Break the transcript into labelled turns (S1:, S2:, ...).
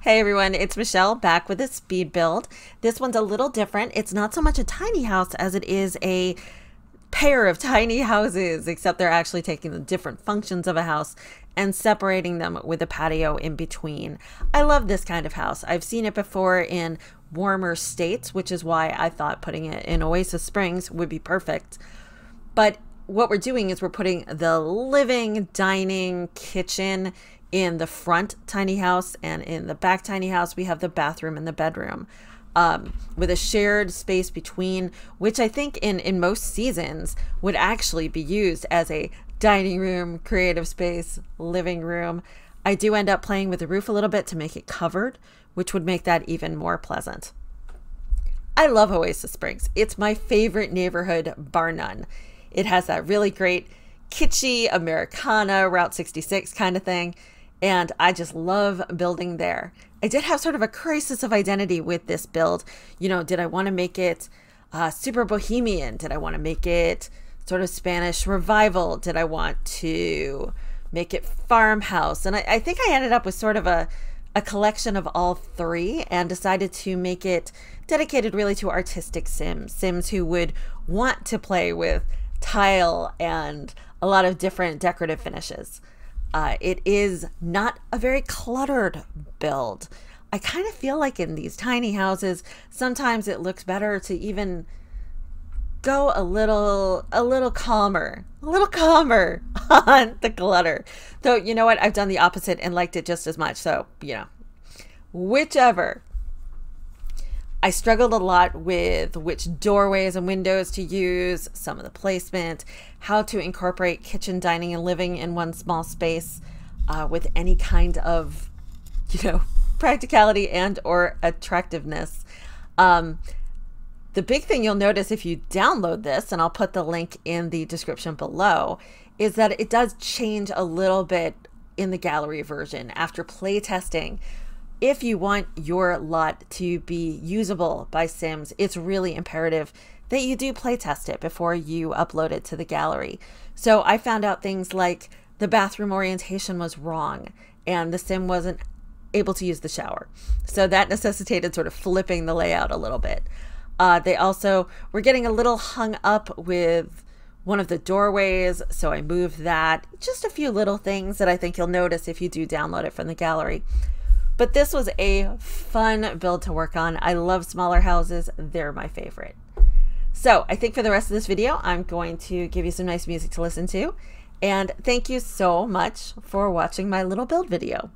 S1: Hey everyone, it's Michelle back with a speed build. This one's a little different. It's not so much a tiny house as it is a pair of tiny houses, except they're actually taking the different functions of a house and separating them with a patio in between. I love this kind of house. I've seen it before in warmer states, which is why I thought putting it in Oasis Springs would be perfect. But what we're doing is we're putting the living, dining, kitchen in the front tiny house, and in the back tiny house we have the bathroom and the bedroom, with a shared space between, which I think in most seasons would actually be used as a dining room, creative space, living room. I do end up playing with the roof a little bit to make it covered, which would make that even more pleasant. I love Oasis Springs. It's my favorite neighborhood, bar none. It has that really great kitschy Americana Route 66 kind of thing, and I just love building there. I did have sort of a crisis of identity with this build. You know, did I want to make it super bohemian? Did I want to make it sort of Spanish revival? Did I want to make it farmhouse? And I think I ended up with sort of a collection of all three, and decided to make it dedicated really to artistic Sims who would want to play with tile and a lot of different decorative finishes. It is not a very cluttered build. I kind of feel like in these tiny houses, sometimes it looks better to even go a little calmer on the clutter. Though, you know what? I've done the opposite and liked it just as much. So, you know, whichever. I struggled a lot with which doorways and windows to use, some of the placement, how to incorporate kitchen, dining, and living in one small space with any kind of, you know, practicality and or attractiveness. The big thing you'll notice if you download this, and I'll put the link in the description below, is that it does change a little bit in the gallery version after play testing. If you want your lot to be usable by Sims, it's really imperative that you do play test it before you upload it to the gallery. So I found out things like the bathroom orientation was wrong and the Sim wasn't able to use the shower. So that necessitated sort of flipping the layout a little bit. They also were getting a little hung up with one of the doorways, so I moved that. Just a few little things that I think you'll notice if you do download it from the gallery. But this was a fun build to work on. I love smaller houses. They're my favorite. So I think for the rest of this video, I'm going to give you some nice music to listen to. And thank you so much for watching my little build video.